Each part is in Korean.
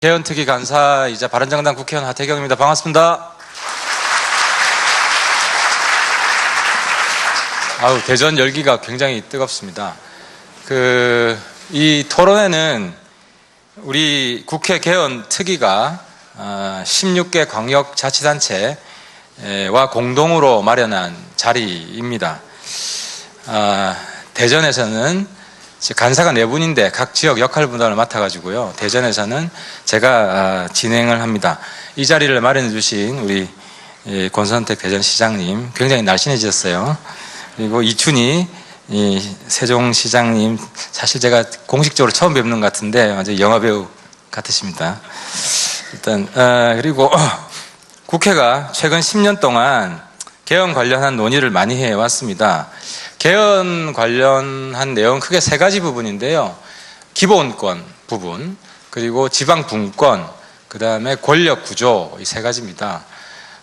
개헌특위 간사이자 바른정당 국회의원 하태경입니다. 반갑습니다. 대전 열기가 굉장히 뜨겁습니다. 이 토론회는 우리 국회 개헌특위가 16개 광역자치단체와 공동으로 마련한 자리입니다. 대전에서는 간사가 4분인데 각 지역 역할 분담을 맡아가지고요. 대전에서는 제가 진행을 합니다. 이 자리를 마련해 주신 우리 권선택 대전시장님 굉장히 날씬해지셨어요. 그리고 이춘희 세종시장님, 사실 제가 공식적으로 처음 뵙는 것 같은데 완전 영화배우 같으십니다. 일단 그리고 국회가 최근 10년 동안 개헌 관련한 논의를 많이 해왔습니다. 개헌 관련한 내용은 크게 3가지 부분인데요. 기본권 부분, 그리고 지방 분권, 그 다음에 권력 구조, 이 3가지입니다.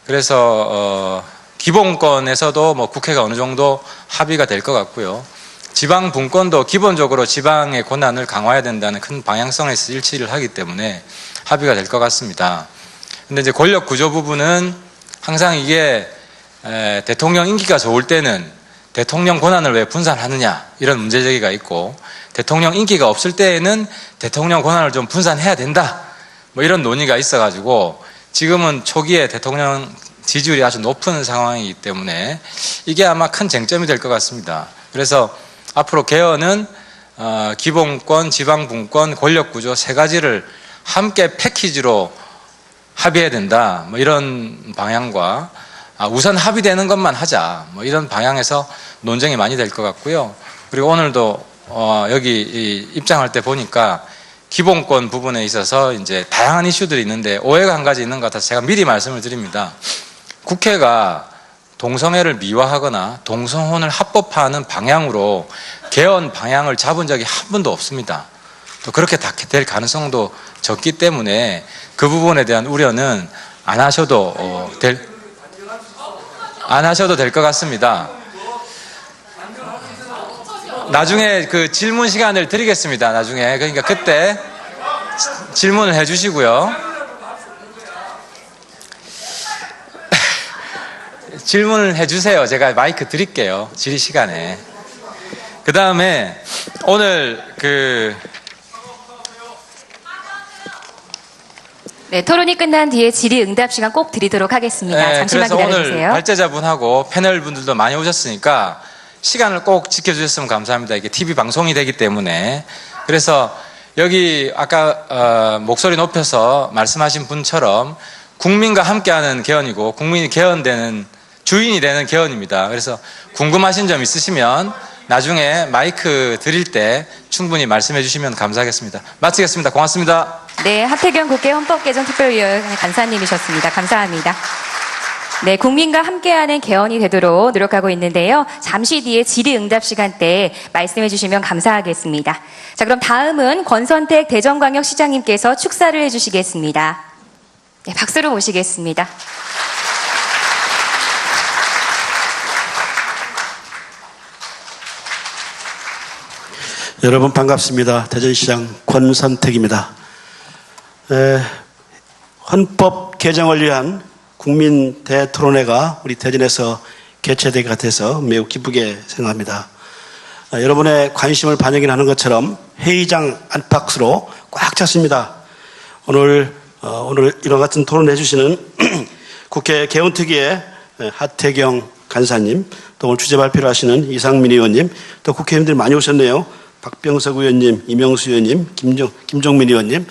그래서 기본권에서도 국회가 어느 정도 합의가 될 것 같고요. 지방 분권도 기본적으로 지방의 권한을 강화해야 된다는 큰 방향성에서 일치를 하기 때문에 합의가 될 것 같습니다. 근데 이제 권력 구조 부분은 항상 이게 대통령 인기가 좋을 때는 대통령 권한을 왜 분산하느냐 이런 문제제기가 있고, 대통령 인기가 없을 때에는 대통령 권한을 좀 분산해야 된다 이런 논의가 있어가지고 지금은 초기에 대통령 지지율이 아주 높은 상황이기 때문에 이게 아마 큰 쟁점이 될 것 같습니다. 그래서 앞으로 개헌은 기본권, 지방분권, 권력구조 3가지를 함께 패키지로 합의해야 된다 이런 방향과 우선 합의되는 것만 하자 이런 방향에서 논쟁이 많이 될 것 같고요. 그리고 오늘도 여기 입장할 때 보니까 기본권 부분에 있어서 이제 다양한 이슈들이 있는데 오해가 한 가지 있는 것 같아서 제가 미리 말씀을 드립니다. 국회가 동성애를 미화하거나 동성혼을 합법화하는 방향으로 개헌 방향을 잡은 적이 한 번도 없습니다. 또 그렇게 될 가능성도 적기 때문에 그 부분에 대한 우려는 안 하셔도 될 것 같습니다. 나중에 질문 시간을 드리겠습니다. 나중에 그러니까 그때 질문을 해주시고요. 질문을 해주세요. 제가 마이크 드릴게요. 질의 시간에. 그 다음에 오늘 네, 토론이 끝난 뒤에 질의응답 시간 꼭 드리도록 하겠습니다. 잠시만 기다려주세요. 그래서 오늘 발제자분하고 패널 분들도 많이 오셨으니까 시간을 꼭 지켜주셨으면 감사합니다. 이게 TV 방송이 되기 때문에. 그래서 여기 아까 목소리 높여서 말씀하신 분처럼 국민과 함께하는 개헌이고 국민이 주인이 되는 개헌입니다. 그래서 궁금하신 점 있으시면 나중에 마이크 드릴 때 충분히 말씀해 주시면 감사하겠습니다. 마치겠습니다. 고맙습니다. 네, 하태경 국회 헌법개정특별위원회 간사님이셨습니다. 감사합니다. 네, 국민과 함께하는 개헌이 되도록 노력하고 있는데요. 잠시 뒤에 질의응답 시간 때 말씀해 주시면 감사하겠습니다. 자, 그럼 다음은 권선택 대전광역시장님께서 축사를 해주시겠습니다. 네, 박수로 모시겠습니다. 여러분 반갑습니다. 대전시장 권선택입니다. 헌법 개정을 위한 국민 대토론회가 우리 대전에서 개최될 것 같아서 매우 기쁘게 생각합니다. 여러분의 관심을 반영하는 것처럼 회의장 안팎으로 꽉 찼습니다. 오늘 이와 같은 토론을 해주시는 국회 개헌특위의 하태경 간사님, 또 오늘 주제 발표를 하시는 이상민 의원님, 또 국회의원들 많이 오셨네요. 박병석 의원님, 이명수 의원님, 김종민 의원님,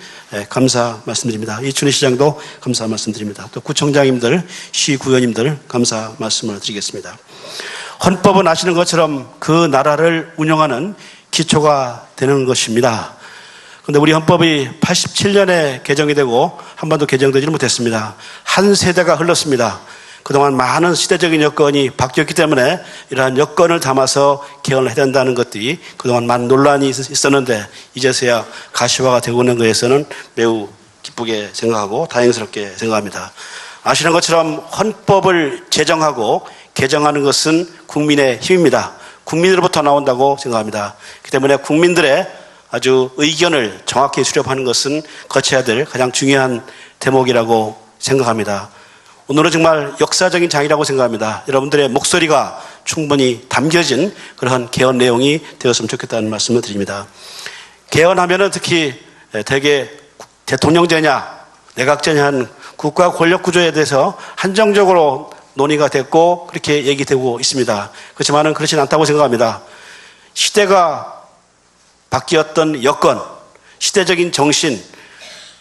감사 말씀드립니다. 이춘희 시장도 감사 말씀드립니다. 또 구청장님들, 시구의원님들 감사 말씀을 드리겠습니다. 헌법은 아시는 것처럼 그 나라를 운영하는 기초가 되는 것입니다. 그런데 우리 헌법이 87년에 개정이 되고 한 번도 개정되지 못했습니다. 한 세대가 흘렀습니다. 그동안 많은 시대적인 여건이 바뀌었기 때문에 이러한 여건을 담아서 개헌을 해야 된다는 것들이 그동안 많은 논란이 있었는데 이제서야 가시화가 되고 있는 것에서는 매우 기쁘게 생각하고 다행스럽게 생각합니다. 아시는 것처럼 헌법을 제정하고 개정하는 것은 국민의 힘입니다. 국민으로부터 나온다고 생각합니다. 그렇기 때문에 국민들의 아주 의견을 정확히 수렴하는 것은 거쳐야 될 가장 중요한 대목이라고 생각합니다. 오늘은 정말 역사적인 장이라고 생각합니다. 여러분들의 목소리가 충분히 담겨진 그러한 개헌 내용이 되었으면 좋겠다는 말씀을 드립니다. 개헌하면은 특히 대개 대통령제냐 내각제냐 하는 국가 권력 구조에 대해서 한정적으로 논의가 됐고 그렇게 얘기되고 있습니다. 그렇지만은 그렇진 않다고 생각합니다. 시대가 바뀌었던 여건, 시대적인 정신,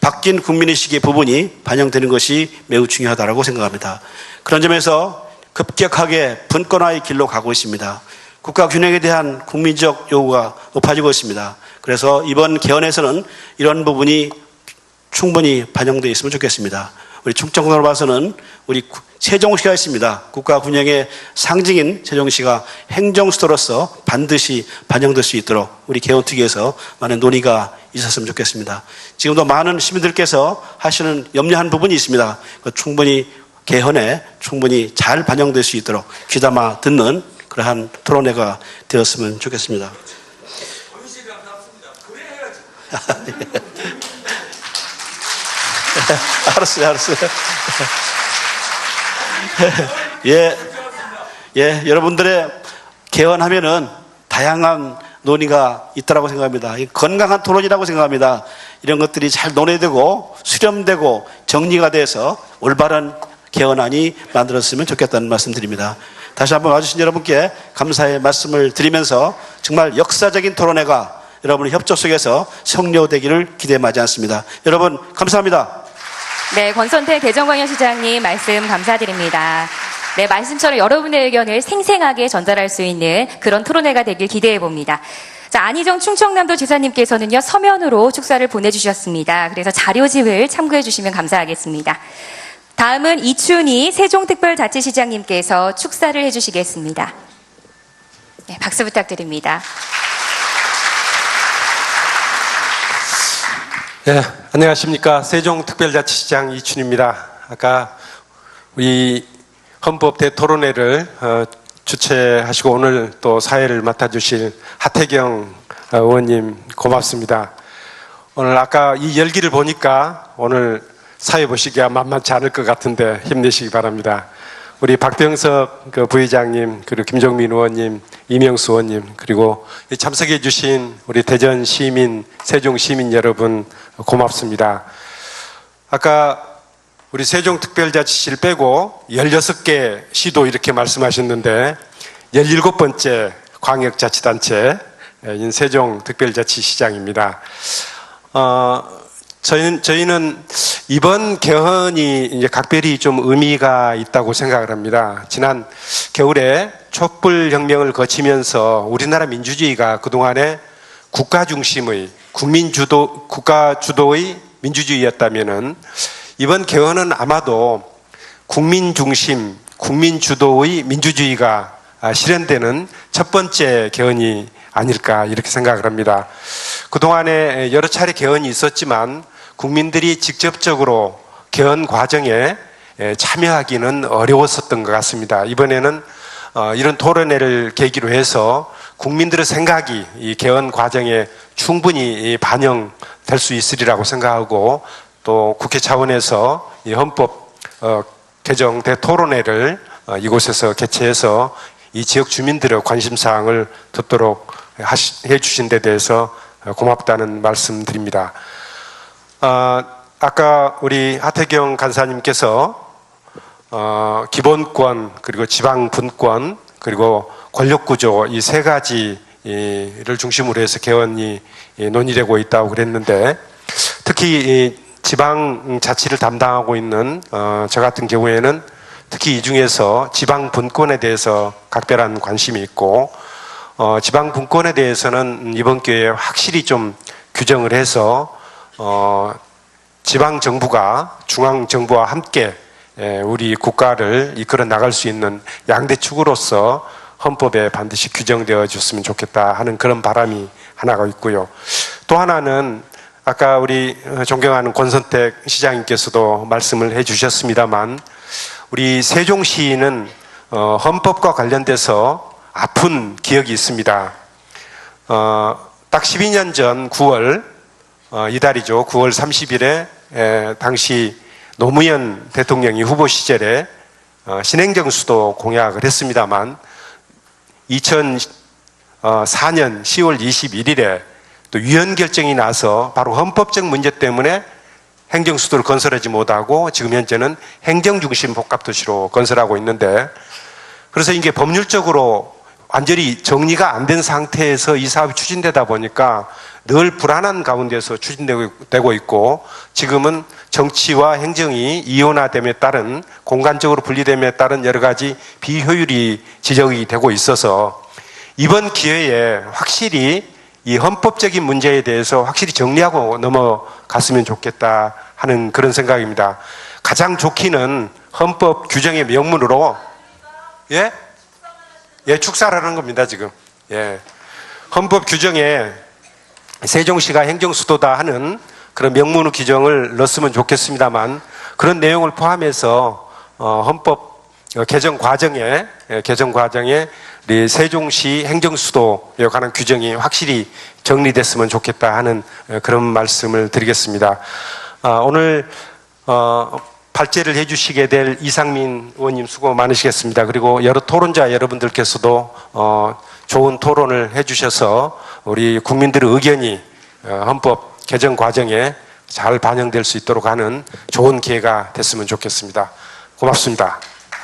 바뀐 국민의식의 부분이 반영되는 것이 매우 중요하다고 생각합니다. 그런 점에서 급격하게 분권화의 길로 가고 있습니다. 국가 균형에 대한 국민적 요구가 높아지고 있습니다. 그래서 이번 개헌에서는 이런 부분이 충분히 반영되어 있으면 좋겠습니다. 우리 충청도로 봐서는 우리 세종시가 있습니다. 국가 균형의 상징인 세종시가 행정수도로서 반드시 반영될 수 있도록 우리 개헌특위에서 많은 논의가 있었으면 좋겠습니다. 지금도 많은 시민들께서 하시는 염려한 부분이 있습니다. 충분히 개헌에 충분히 잘 반영될 수 있도록 귀담아 듣는 그러한 토론회가 되었으면 좋겠습니다. 알았어요. 예, 여러분들의 개헌하면은 다양한 논의가 있다고 생각합니다. 건강한 토론이라고 생각합니다. 이런 것들이 잘 논의되고 수렴되고 정리가 돼서 올바른 개헌안이 만들어졌으면 좋겠다는 말씀드립니다. 다시 한번 와주신 여러분께 감사의 말씀을 드리면서 정말 역사적인 토론회가 여러분의 협조 속에서 성료되기를 기대하지 않습니다. 여러분 감사합니다. 네, 권선태 대전광역시장님 말씀 감사드립니다. 네, 말씀처럼 여러분의 의견을 생생하게 전달할 수 있는 그런 토론회가 되길 기대해 봅니다. 자, 안희정 충청남도 지사님께서는요, 서면으로 축사를 보내주셨습니다. 그래서 자료집을 참고해 주시면 감사하겠습니다. 다음은 이춘희 세종특별자치시장님께서 축사를 해주시겠습니다. 네, 박수 부탁드립니다. 네, 안녕하십니까. 세종특별자치시장 이춘희입니다. 아까 우리 헌법 대토론회를 주최하시고 오늘 또 사회를 맡아주실 하태경 의원님 고맙습니다. 오늘 아까 이 열기를 보니까 오늘 사회 보시기가 만만치 않을 것 같은데 힘내시기 바랍니다. 우리 박병석 부의장님, 그리고 김종민 의원님, 이명수 의원님, 그리고 참석해 주신 우리 대전 시민, 세종 시민 여러분 고맙습니다. 아까 우리 세종특별자치시를 빼고 16개 시도 이렇게 말씀하셨는데 17번째 광역자치단체인 세종특별자치시장입니다. 저희는 이번 개헌이 이제 각별히 좀 의미가 있다고 생각을 합니다. 지난 겨울에 촛불혁명을 거치면서 우리나라 민주주의가 그동안에 국가 중심의 국가 주도의 민주주의였다면은 이번 개헌은 아마도 국민 중심, 국민 주도의 민주주의가 실현되는 첫 번째 개헌이 아닐까 이렇게 생각을 합니다. 그동안에 여러 차례 개헌이 있었지만 국민들이 직접적으로 개헌 과정에 참여하기는 어려웠었던 것 같습니다. 이번에는 이런 토론회를 계기로 해서 국민들의 생각이 이 개헌 과정에 충분히 반영될 수 있으리라고 생각하고 또 국회 차원에서 이 헌법 개정 대토론회를 이곳에서 개최해서 이 지역 주민들의 관심사항을 듣도록 해주신 데 대해서 고맙다는 말씀 드립니다. 아까 우리 하태경 간사님께서 기본권 그리고 지방분권 그리고 권력구조 이 세 가지를 중심으로 해서 개헌이 논의되고 있다고 그랬는데 특히 지방자치를 담당하고 있는 저 같은 경우에는 특히 이 중에서 지방분권에 대해서 각별한 관심이 있고 지방분권에 대해서는 이번 기회에 확실히 좀 규정을 해서 지방정부가 중앙정부와 함께 우리 국가를 이끌어 나갈 수 있는 양대 축으로서 헌법에 반드시 규정되어 줬으면 좋겠다 하는 그런 바람이 하나가 있고요. 또 하나는 아까 우리 존경하는 권선택 시장님께서도 말씀을 해 주셨습니다만 우리 세종시는 헌법과 관련돼서 아픈 기억이 있습니다. 딱 12년 전 9월 이달이죠. 9월 30일에 당시 노무현 대통령이 후보 시절에 신행정 수도 공약을 했습니다만 2004년 10월 21일에 또 위헌 결정이 나서 바로 헌법적 문제 때문에 행정 수도를 건설하지 못하고 지금 현재는 행정 중심 복합 도시로 건설하고 있는데, 그래서 이게 법률적으로 완전히 정리가 안 된 상태에서 이 사업이 추진되다 보니까 늘 불안한 가운데서 추진되고 있고, 지금은 정치와 행정이 이원화됨에 따른, 공간적으로 분리됨에 따른 여러 가지 비효율이 지적이 되고 있어서 이번 기회에 확실히 이 헌법적인 문제에 대해서 확실히 정리하고 넘어갔으면 좋겠다 하는 그런 생각입니다. 가장 좋기는 헌법 규정의 명문으로 축사라는 겁니다, 지금. 헌법 규정에 세종시가 행정수도다 하는 그런 명문 규정을 넣었으면 좋겠습니다만, 그런 내용을 포함해서 헌법 개정 과정에 우리 세종시 행정수도에 관한 규정이 확실히 정리됐으면 좋겠다 하는 그런 말씀을 드리겠습니다. 오늘 발제를 해주시게 될 이상민 의원님 수고 많으시겠습니다. 그리고 여러 토론자 여러분들께서도 좋은 토론을 해주셔서 우리 국민들의 의견이 헌법 개정 과정에 잘 반영될 수 있도록 하는 좋은 기회가 됐으면 좋겠습니다. 고맙습니다.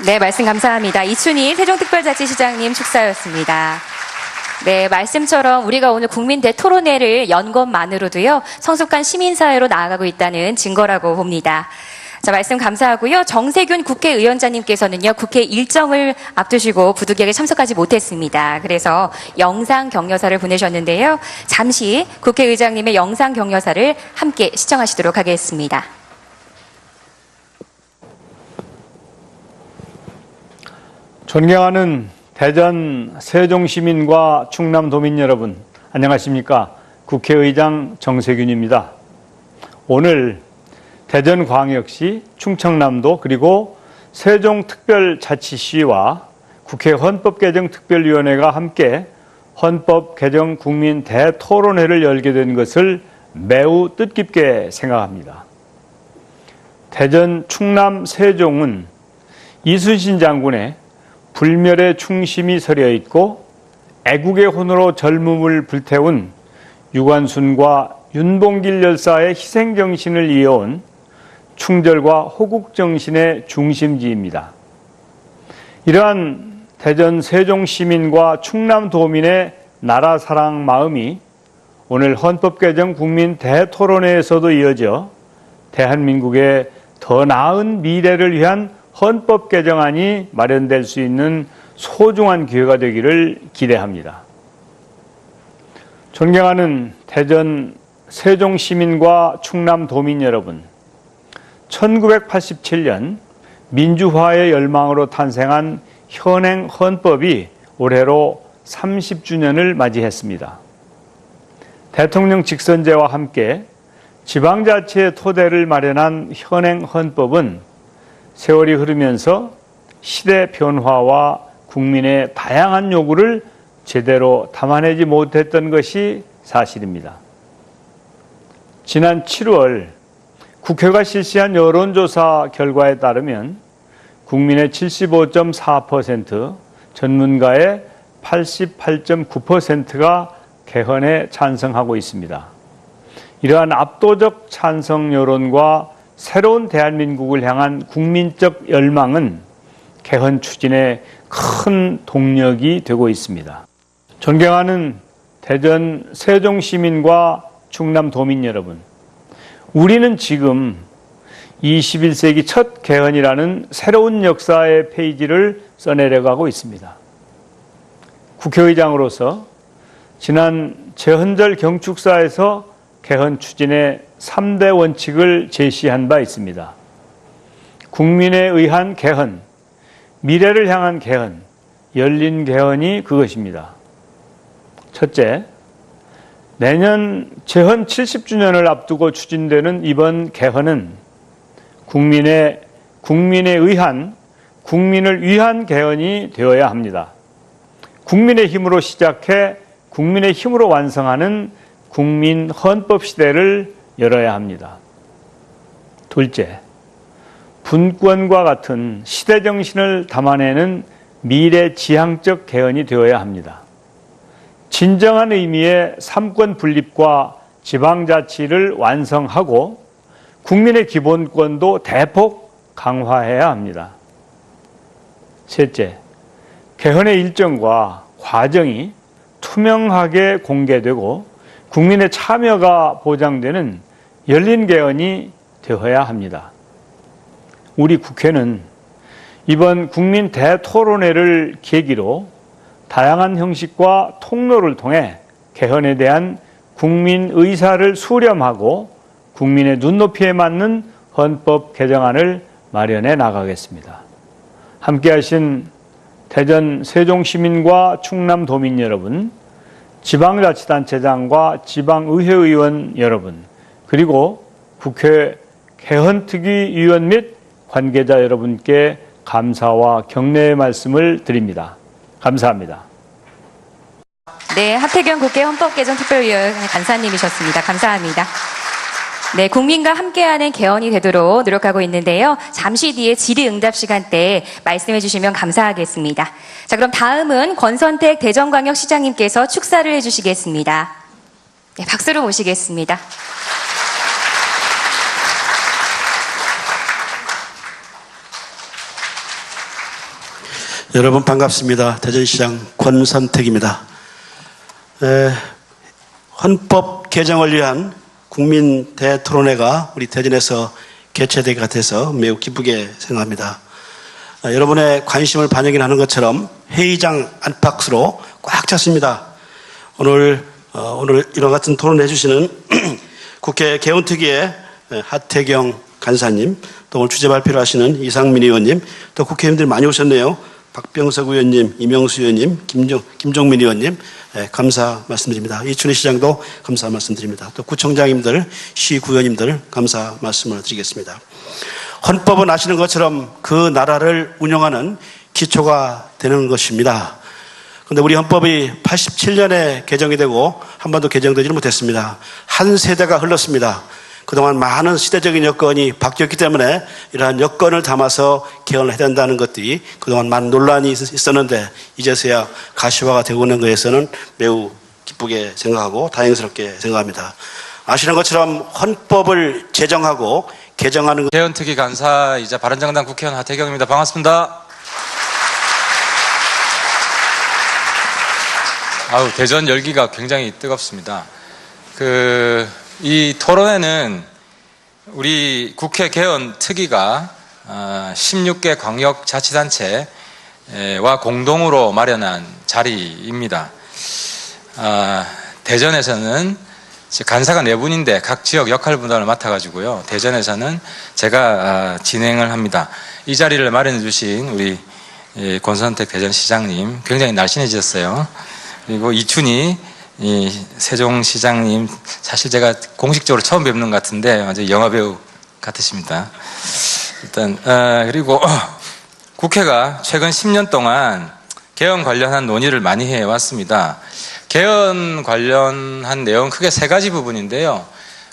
네, 말씀 감사합니다. 이춘희 세종특별자치시장님 축사였습니다. 네, 말씀처럼 우리가 오늘 국민 대토론회를 연 것만으로도요, 성숙한 시민사회로 나아가고 있다는 증거라고 봅니다. 자, 말씀 감사하고요. 정세균 국회의원장님께서는요, 국회 일정을 앞두시고 부득이하게 참석하지 못했습니다. 그래서 영상 격려사를 보내셨는데요. 잠시 국회의장님의 영상 격려사를 함께 시청하시도록 하겠습니다. 존경하는 대전 세종시민과 충남도민 여러분, 안녕하십니까? 국회의장 정세균입니다. 오늘 대전광역시, 충청남도 그리고 세종특별자치시와 국회 헌법개정특별위원회가 함께 헌법개정 국민 대토론회를 열게 된 것을 매우 뜻깊게 생각합니다. 대전, 충남, 세종은 이순신 장군의 불멸의 충심이 서려 있고 애국의 혼으로 젊음을 불태운 유관순과 윤봉길 열사의 희생정신을 이어온 충절과 호국정신의 중심지입니다. 이러한 대전 세종 시민과 충남 도민의 나라 사랑 마음이 오늘 헌법개정 국민 대토론회에서도 이어져 대한민국의 더 나은 미래를 위한 헌법 개정안이 마련될 수 있는 소중한 기회가 되기를 기대합니다. 존경하는 대전 세종 시민과 충남 도민 여러분, 1987년 민주화의 열망으로 탄생한 현행 헌법이 올해로 30주년을 맞이했습니다. 대통령 직선제와 함께 지방자치의 토대를 마련한 현행 헌법은 세월이 흐르면서 시대 변화와 국민의 다양한 요구를 제대로 담아내지 못했던 것이 사실입니다. 지난 7월 국회가 실시한 여론조사 결과에 따르면 국민의 75.4%, 전문가의 88.9%가 개헌에 찬성하고 있습니다. 이러한 압도적 찬성 여론과 새로운 대한민국을 향한 국민적 열망은 개헌 추진에 큰 동력이 되고 있습니다. 존경하는 대전 세종 시민과 충남 도민 여러분, 우리는 지금 21세기 첫 개헌이라는 새로운 역사의 페이지를 써내려가고 있습니다. 국회의장으로서 지난 제헌절 경축사에서 개헌 추진의 3대 원칙을 제시한 바 있습니다. 국민에 의한 개헌, 미래를 향한 개헌, 열린 개헌이 그것입니다. 첫째, 내년 제헌 70주년을 앞두고 추진되는 이번 개헌은 국민에 의한, 국민을 위한 개헌이 되어야 합니다. 국민의 힘으로 시작해 국민의 힘으로 완성하는 국민 헌법 시대를 열어야 합니다. 둘째, 분권과 같은 시대 정신을 담아내는 미래 지향적 개헌이 되어야 합니다. 진정한 의미의 삼권 분립과 지방자치를 완성하고 국민의 기본권도 대폭 강화해야 합니다. 셋째, 개헌의 일정과 과정이 투명하게 공개되고 국민의 참여가 보장되는 열린 개헌이 되어야 합니다. 우리 국회는 이번 국민 대토론회를 계기로 다양한 형식과 통로를 통해 개헌에 대한 국민 의사를 수렴하고 국민의 눈높이에 맞는 헌법 개정안을 마련해 나가겠습니다. 함께하신 대전 세종시민과 충남도민 여러분, 지방자치단체장과 지방의회의원 여러분, 그리고 국회 개헌특위위원 및 관계자 여러분께 감사와 격려의 말씀을 드립니다. 감사합니다. 네, 하태경 국회 헌법개정특별위원회 간사님이셨습니다. 감사합니다. 네, 국민과 함께하는 개헌이 되도록 노력하고 있는데요. 잠시 뒤에 질의응답 시간대에 말씀해 주시면 감사하겠습니다. 자, 그럼 다음은 권선택 대전광역시장님께서 축사를 해주시겠습니다. 네, 박수로 모시겠습니다. 여러분 반갑습니다. 대전시장 권선택입니다. 헌법 개정을 위한 국민 대토론회가 우리 대전에서 개최되게 같아서 매우 기쁘게 생각합니다. 여러분의 관심을 반영하는 것처럼 회의장 안팎으로 꽉 찼습니다. 오늘 이와 같은 토론을 해주시는 국회 개헌특위의 하태경 간사님, 또 오늘 주제 발표를 하시는 이상민 의원님, 또 국회의원들 많이 오셨네요. 박병석 의원님, 이명수 의원님, 김종민 의원님, 감사 말씀드립니다. 이춘희 시장도 감사 말씀드립니다. 또 구청장님들, 시구의원님들 감사 말씀을 드리겠습니다. 헌법은 아시는 것처럼 그 나라를 운영하는 기초가 되는 것입니다. 그런데 우리 헌법이 87년에 개정이 되고 한 번도 개정되지 못했습니다. 한 세대가 흘렀습니다. 그동안 많은 시대적인 여건이 바뀌었기 때문에 이러한 여건을 담아서 개헌을 해야 된다는 것들이 그동안 많은 논란이 있었는데 이제서야 가시화가 되고 있는 것에서는 매우 기쁘게 생각하고 다행스럽게 생각합니다. 아시는 것처럼 헌법을 제정하고 개정하는 개헌특위 간사이자 바른정당 국회의원 하태경입니다. 반갑습니다. 대전 열기가 굉장히 뜨겁습니다. 이 토론회는 우리 국회 개헌 특위가 16개 광역자치단체와 공동으로 마련한 자리입니다. 대전에서는 간사가 4분인데 각 지역 역할 분담을 맡아가지고요. 대전에서는 제가 진행을 합니다. 이 자리를 마련해 주신 우리 권선택 대전시장님 굉장히 날씬해지셨어요. 그리고 이춘희 세종시장님, 사실 제가 공식적으로 처음 뵙는 것 같은데 완전 영화배우 같으십니다. 일단 그리고 국회가 최근 10년 동안 개헌 관련한 논의를 많이 해왔습니다. 개헌 관련한 내용 크게 3가지 부분인데요.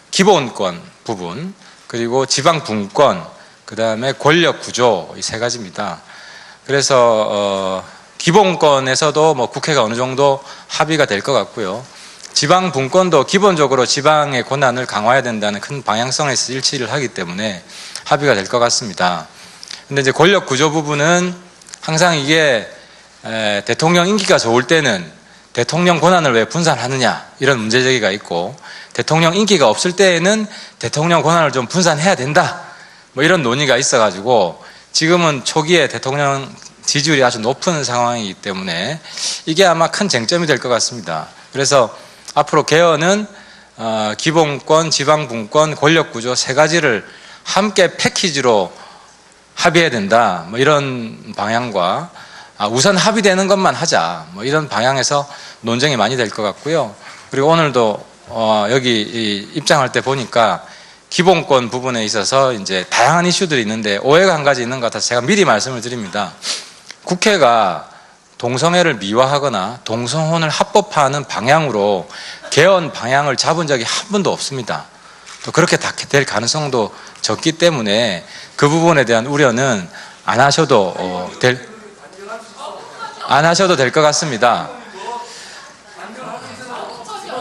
기본권 부분, 그리고 지방분권, 그 다음에 권력구조, 이 3가지입니다. 그래서 기본권에서도 국회가 어느 정도 합의가 될 것 같고요. 지방 분권도 기본적으로 지방의 권한을 강화해야 된다는 큰 방향성에서 일치를 하기 때문에 합의가 될 것 같습니다. 근데 이제 권력 구조 부분은 항상 이게 대통령 인기가 좋을 때는 대통령 권한을 왜 분산하느냐 이런 문제제기가 있고, 대통령 인기가 없을 때에는 대통령 권한을 좀 분산해야 된다 이런 논의가 있어가지고 지금은 초기에 대통령 지지율이 아주 높은 상황이기 때문에 이게 아마 큰 쟁점이 될 것 같습니다. 그래서 앞으로 개헌은 기본권, 지방분권, 권력구조 3가지를 함께 패키지로 합의해야 된다 이런 방향과 우선 합의되는 것만 하자 이런 방향에서 논쟁이 많이 될 것 같고요. 그리고 오늘도 여기 입장할 때 보니까 기본권 부분에 있어서 이제 다양한 이슈들이 있는데 오해가 한 가지 있는 것 같아서 제가 미리 말씀을 드립니다. 국회가 동성애를 미화하거나 동성혼을 합법화하는 방향으로 개헌 방향을 잡은 적이 한 번도 없습니다. 또 그렇게 될 가능성도 적기 때문에 그 부분에 대한 우려는 안 하셔도 될 것 같습니다.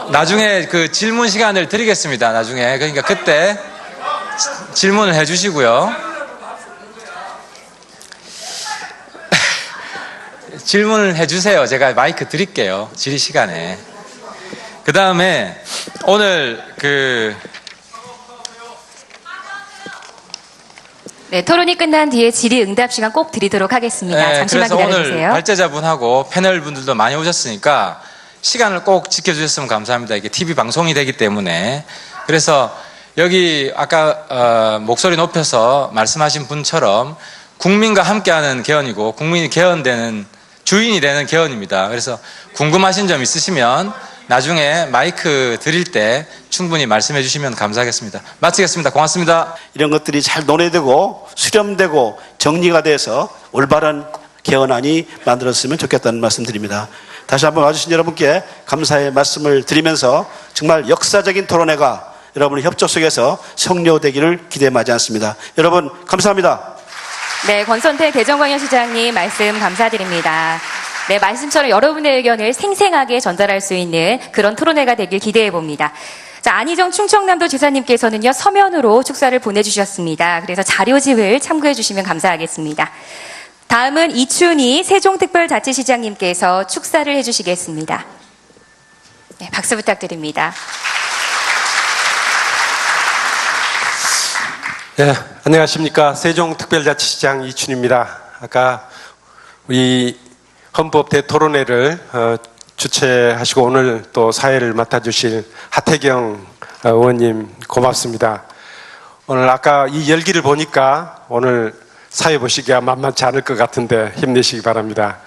나중에 그 질문 시간을 드리겠습니다. 나중에 그러니까 그때 질문을 해주시고요. 질문을 해주세요. 제가 마이크 드릴게요. 질의 시간에. 그 다음에 오늘 네, 토론이 끝난 뒤에 질의응답 시간 꼭 드리도록 하겠습니다. 잠시만 그래서 오늘 기다려주세요. 발제자분하고 패널 분들도 많이 오셨으니까 시간을 꼭 지켜주셨으면 감사합니다. 이게 TV 방송이 되기 때문에. 그래서 여기 아까 목소리 높여서 말씀하신 분처럼 국민과 함께하는 개헌이고 국민이 주인이 되는 개헌입니다. 그래서 궁금하신 점 있으시면 나중에 마이크 드릴 때 충분히 말씀해 주시면 감사하겠습니다. 마치겠습니다. 고맙습니다. 이런 것들이 잘 논의되고 수렴되고 정리가 돼서 올바른 개헌안이 만들어졌으면 좋겠다는 말씀드립니다. 다시 한번 와주신 여러분께 감사의 말씀을 드리면서 정말 역사적인 토론회가 여러분의 협조 속에서 성료되기를 기대하지 않습니다. 여러분 감사합니다. 네, 권선태 대전광역시장님 말씀 감사드립니다. 네, 말씀처럼 여러분의 의견을 생생하게 전달할 수 있는 그런 토론회가 되길 기대해 봅니다. 자, 안희정 충청남도 지사님께서는요, 서면으로 축사를 보내주셨습니다. 그래서 자료집을 참고해 주시면 감사하겠습니다. 다음은 이춘희 세종특별자치시장님께서 축사를 해주시겠습니다. 네, 박수 부탁드립니다. 네, 안녕하십니까. 세종특별자치시장 이춘입니다. 아까 우리 헌법 대토론회를 주최하시고 오늘 또 사회를 맡아주실 하태경 의원님 고맙습니다. 오늘 아까 이 열기를 보니까 오늘 사회 보시기가 만만치 않을 것 같은데 힘내시기 바랍니다.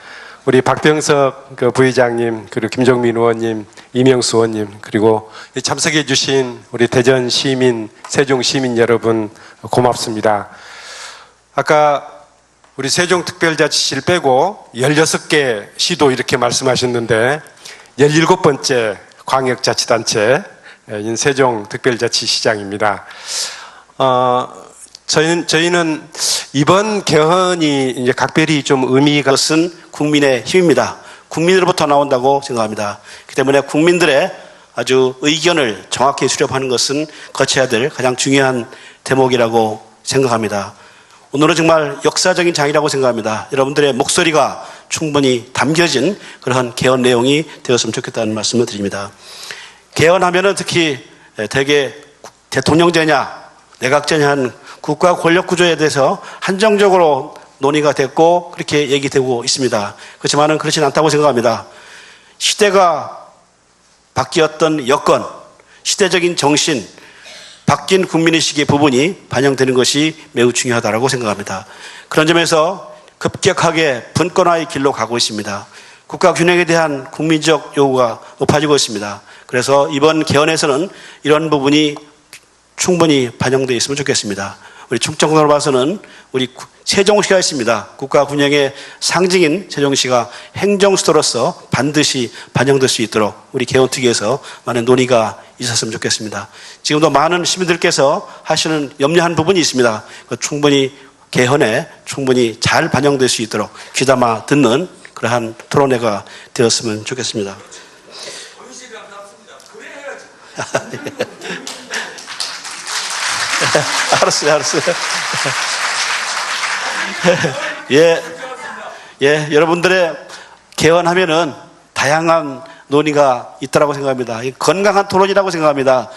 우리 박병석 부회장님, 그리고 김종민 의원님, 이명수 의원님, 그리고 참석해 주신 우리 대전 시민, 세종 시민 여러분 고맙습니다. 아까 우리 세종특별자치시를 빼고 16개 시도 이렇게 말씀하셨는데 17번째 광역자치단체인 세종특별자치시장입니다. 저희는 이번 개헌이 이제 각별히 좀 의미가 그것은 국민의 힘입니다. 국민으로부터 나온다고 생각합니다. 그렇기 때문에 국민들의 아주 의견을 정확히 수렴하는 것은 거쳐야 될 가장 중요한 대목이라고 생각합니다. 오늘은 정말 역사적인 장이라고 생각합니다. 여러분들의 목소리가 충분히 담겨진 그런 개헌 내용이 되었으면 좋겠다는 말씀을 드립니다. 개헌하면은 특히 대개 대통령제냐 내각제냐 한 국가 권력 구조에 대해서 한정적으로 논의가 됐고 그렇게 얘기되고 있습니다. 그렇지만은 그렇진 않다고 생각합니다. 시대가 바뀌었던 여건, 시대적인 정신, 바뀐 국민의식의 부분이 반영되는 것이 매우 중요하다고 생각합니다. 그런 점에서 급격하게 분권화의 길로 가고 있습니다. 국가 균형에 대한 국민적 요구가 높아지고 있습니다. 그래서 이번 개헌에서는 이런 부분이 충분히 반영되어 있으면 좋겠습니다. 우리 충청도로 봐서는 우리 세종시가 있습니다. 국가 균형의 상징인 세종시가 행정수도로서 반드시 반영될 수 있도록 우리 개헌특위에서 많은 논의가 있었으면 좋겠습니다. 지금도 많은 시민들께서 하시는 염려한 부분이 있습니다. 충분히 개헌에 충분히 잘 반영될 수 있도록 귀담아 듣는 그러한 토론회가 되었으면 좋겠습니다. 알았어요. 예, 여러분들의 개헌하면은 다양한 논의가 있다고 생각합니다. 건강한 토론이라고 생각합니다.